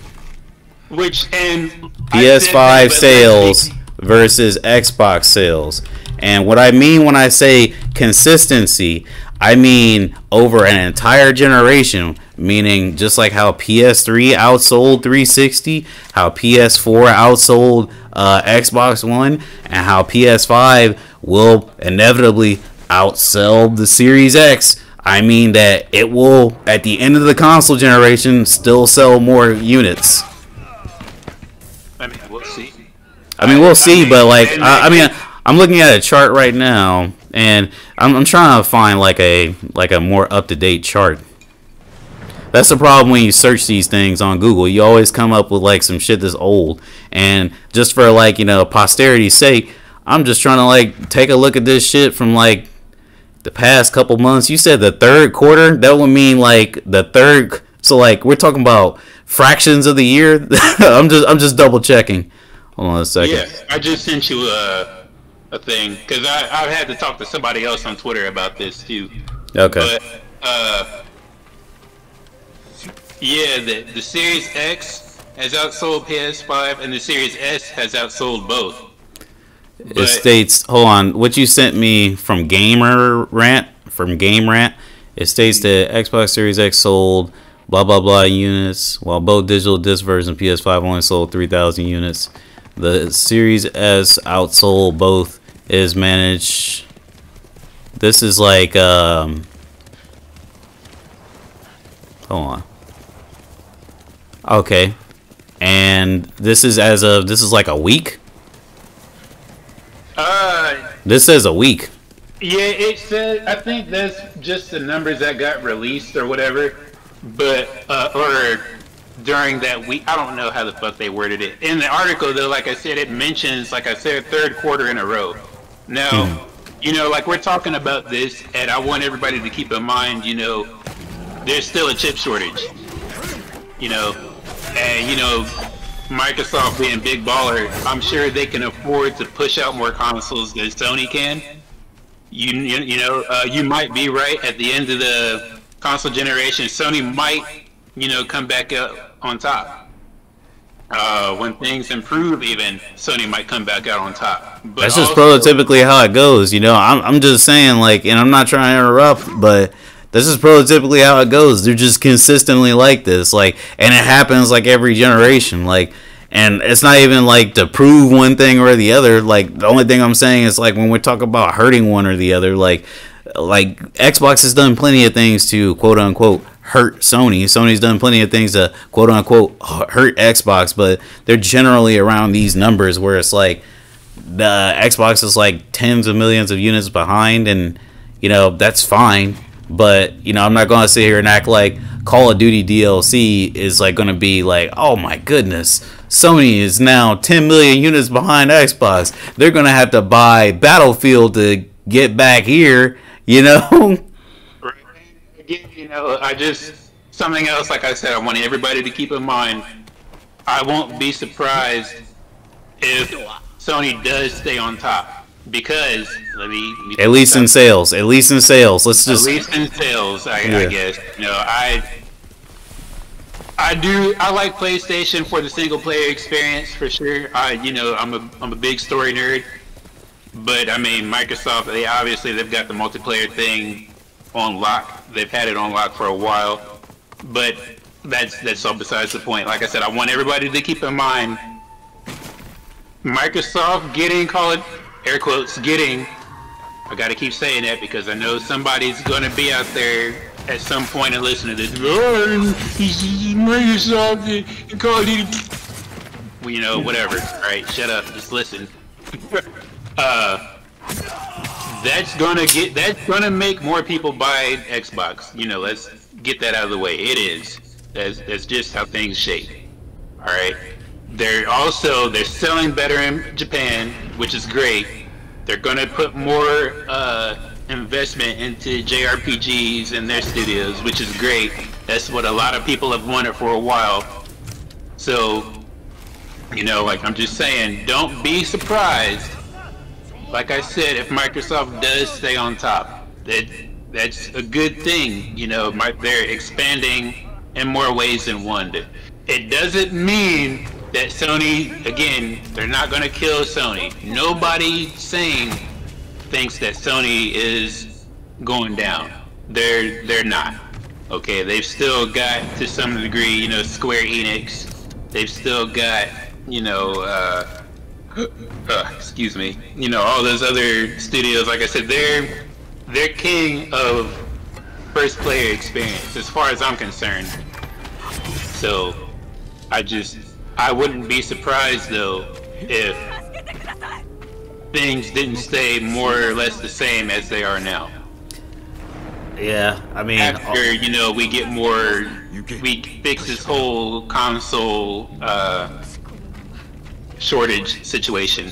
PS5 sales versus Xbox sales. And what I mean when I say consistency, I mean over an entire generation, meaning just like how PS3 outsold 360, how PS4 outsold Xbox One, and how PS5 will inevitably outsell the Series X. I mean that it will, at the end of the console generation, still sell more units. I mean, we'll see. We'll see, but like, I'm looking at a chart right now, and I'm trying to find like a more up to date chart. That's the problem when you search these things on Google. You always come up with like some shit that's old, and just for like, you know, posterity's sake, I'm just trying to like take a look at this shit from like the past couple months. You said the 3rd quarter. That would mean like the 3rd. So like we're talking about fractions of the year. I'm just double checking. Hold on a second. Yeah, I just sent you a thing, because I've had to talk to somebody else on Twitter about this too. Okay. But yeah, the Series X has outsold PS5, and the Series S has outsold both. It states, hold on, what you sent me from Game Rant, it states that Xbox Series X sold blah blah blah units, while both digital disc versions and PS5 only sold 3,000 units. The Series S outsold both. Is managed. This is like hold on. Okay. And this is like a week? This says a week. Yeah, it says, I think that's just the numbers that got released or whatever. But or during that week, I don't know how the fuck they worded it. In the article though, like I said, it mentions, like I said, 3rd quarter in a row. Now, you know, like we're talking about this, and I want everybody to keep in mind, you know, there's still a chip shortage. You know, and you know, Microsoft being big baller, I'm sure they can afford to push out more consoles than Sony can. You know, you might be right. At the end of the console generation, Sony might, you know, come back up on top. When things improve, even Sony might come back out on top. But that's just prototypically how it goes, you know. I'm just saying, like, and I'm not trying to interrupt, but this is prototypically how it goes. They're just consistently like this, like, and it happens like every generation, like, and it's not even like to prove one thing or the other. Like, the only thing I'm saying is like when we talk about hurting one or the other, like Xbox has done plenty of things to quote unquote hurt Sony. Sony's done plenty of things to quote unquote hurt Xbox, but they're generally around these numbers where it's like the Xbox is like tens of millions of units behind, and you know that's fine. But you know, I'm not gonna sit here and act like Call of Duty DLC is like gonna be like, oh my goodness, Sony is now 10 million units behind Xbox. They're gonna have to buy Battlefield to get back here. You know. Again, you know, something else. Like I said, I want everybody to keep in mind. I won't be surprised if Sony does stay on top, because let me at least in sales. At least in sales. Let's just at least in sales. I guess. You know, I like PlayStation for the single player experience for sure. You know, I'm a big story nerd, but I mean Microsoft. They've got the multiplayer thing on lock. They've had it on lock for a while, but that's all besides the point. Like I said, I want everybody to keep in mind Microsoft getting, call it air quotes, getting. I gotta keep saying that because I know somebody's gonna be out there at some point and listen to this. Oh, Microsoft and Call of Duty. Well, you know, whatever. All right, shut up. Just listen. That's gonna make more people buy Xbox. You know, let's get that out of the way. It is. That's just how things shape. All right. They're selling better in Japan, which is great. They're gonna put more investment into JRPGs in their studios, which is great. That's what a lot of people have wanted for a while. So, you know, like I'm just saying, don't be surprised. Like I said, if Microsoft does stay on top, that's a good thing. You know, they're expanding in more ways than one. It doesn't mean that Sony, again, they're not going to kill Sony. Nobody thinks that Sony is going down. They're not. Okay, they've still got, to some degree, you know, Square Enix. They've still got, you know, excuse me, you know, all those other studios. Like I said, they're king of first player experience as far as I'm concerned. So I wouldn't be surprised though if things didn't stay more or less the same as they are now. Yeah, I mean, after, you know, we fix this whole console shortage situation.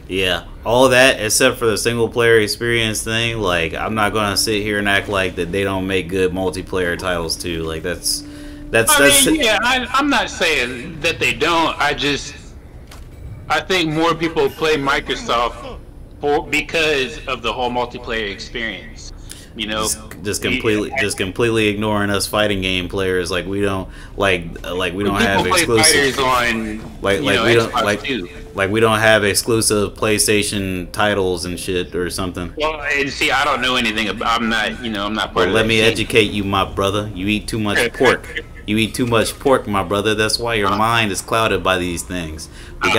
Yeah, all that except for the single player experience thing. Like, I'm not gonna sit here and act like that they don't make good multiplayer titles too. Like that's. I'm not saying that they don't. I think more people play Microsoft because of the whole multiplayer experience. You know, just completely ignoring us fighting game players. Like we don't have exclusive we don't have exclusive PlayStation titles and shit or something. Well, and see, I don't know anything about. I'm not part of that. Let me educate you, my brother. You eat too much pork. You eat too much pork, my brother. That's why your mind is clouded by these things. We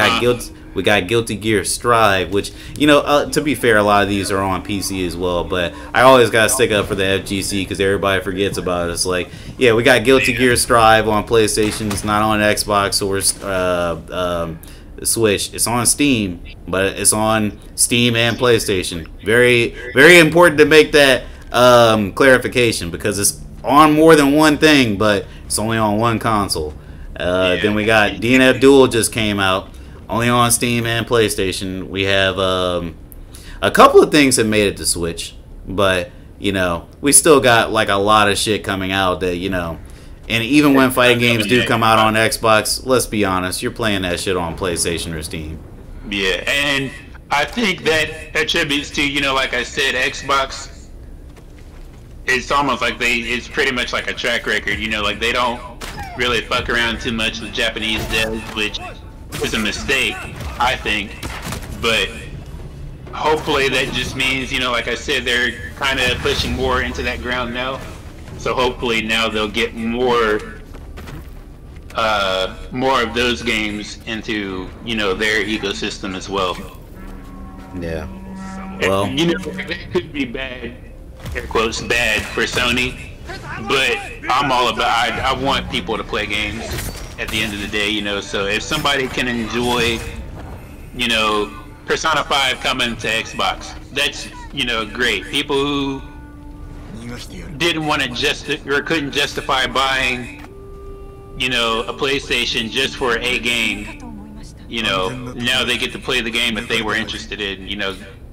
got Guilty Gear Strive, which, you know, to be fair, a lot of these are on PC as well. But I always gotta stick up for the FGC because everybody forgets about it. It's like, yeah, we got Guilty Gear Strive on PlayStation. It's not on Xbox or Switch. It's on Steam, but it's on Steam and PlayStation. Very, very important to make that clarification because it's on more than one thing, but it's only on one console. Then we got DNF Duel just came out, only on Steam and PlayStation. We have a couple of things that made it to Switch, but you know, we still got like a lot of shit coming out that, you know, and even when fighting games do come out on Xbox, let's be honest, you're playing that shit on PlayStation or Steam. Yeah, and I think that attributes to, you know, like I said, Xbox. It's almost like it's pretty much like a track record, you know, like they don't really fuck around too much with Japanese devs, which is a mistake, I think. But hopefully that just means, you know, like I said, they're kind of pushing more into that ground now. So hopefully now they'll get more of those games into, you know, their ecosystem as well. Yeah. Well, and, you know, that could be bad. Air quotes bad for Sony, but I'm all about. I want people to play games at the end of the day, you know. So if somebody can enjoy, you know, Persona 5 coming to Xbox. That's, great. People who didn't want to or couldn't justify buying, a PlayStation just for a game, now they get to play the game that they were interested in,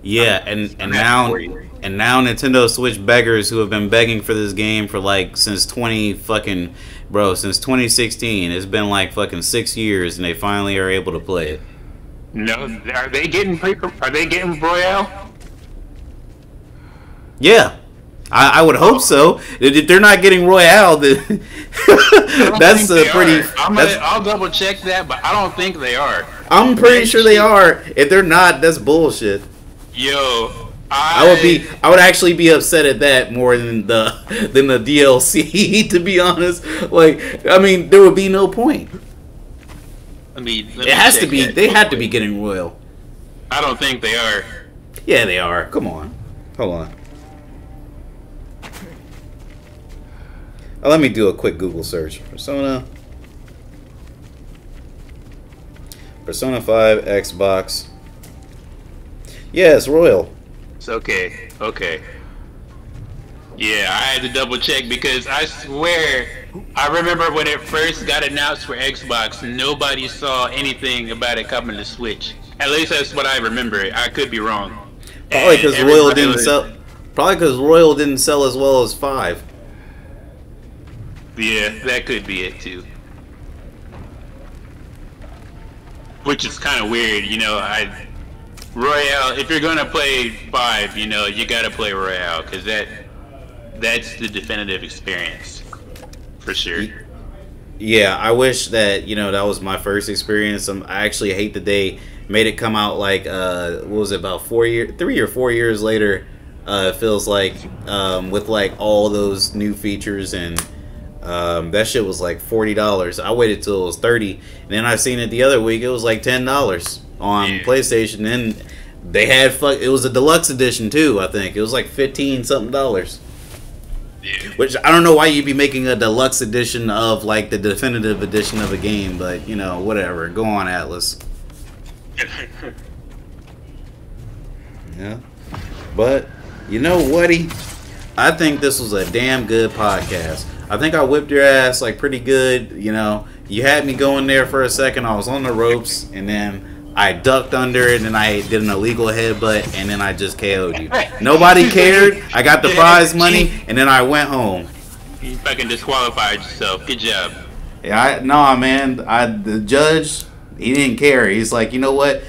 Yeah, and now Nintendo Switch beggars who have been begging for this game for since 2016. It's been fucking 6 years, and they finally are able to play it. No, are they getting Royale? Yeah, I would hope so. If they're not getting Royale, then that's pretty. I'll double check that, but I don't think they are. I'm pretty sure they are. If they're not, that's bullshit. Yo, I would actually be upset at that more than the DLC. To be honest, there would be no point. It has to be. They had to be getting Royal. I don't think they are. Yeah, they are. Come on. Hold on. Let me do a quick Google search. Persona 5 Xbox. Yeah, it's Royal. It's okay. Okay. Yeah, I had to double check because I swear I remember when it first got announced for Xbox, nobody saw anything about it coming to Switch. At least that's what I remember. I could be wrong. Probably because Royal didn't sell. Probably because Royal didn't sell as well as 5. Yeah, that could be it too. Which is kind of weird, Royale. If you're gonna play 5, you gotta play Royale because that's the definitive experience, for sure. Yeah, I wish that that was my first experience. I actually hate that they made it come out what was it, about 3 or 4 years later. It feels like with all those new features and that shit was $40. I waited till it was $30, and then I seen it the other week. It was $10 on PlayStation, and they had it was a deluxe edition too. I think it was $15 something. Yeah. Which I don't know why you'd be making a deluxe edition of the definitive edition of a game, but whatever. Go on, Atlas. Yeah, but Woody, I think this was a damn good podcast. I think I whipped your ass pretty good. You had me going there for a second. I was on the ropes, and then I ducked under it, and I did an illegal headbutt, and then I just KO'd you. Nobody cared. I got the prize money, and then I went home. You fucking disqualified yourself. Good job. Yeah, man. The judge, he didn't care. He's like, you know what?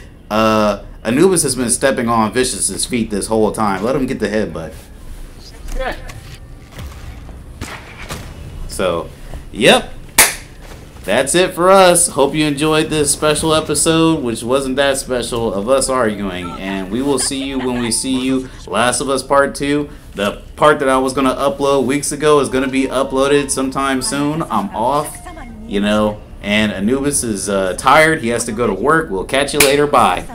Anubis has been stepping on Vicious's feet this whole time. Let him get the headbutt. Yeah. So, yep. That's it for us. Hope you enjoyed this special episode, which wasn't that special, of us arguing. And we will see you when we see you. Last of Us Part 2. The part that I was going to upload weeks ago is going to be uploaded sometime soon. I'm off, and Anubis is tired. He has to go to work. We'll catch you later. Bye.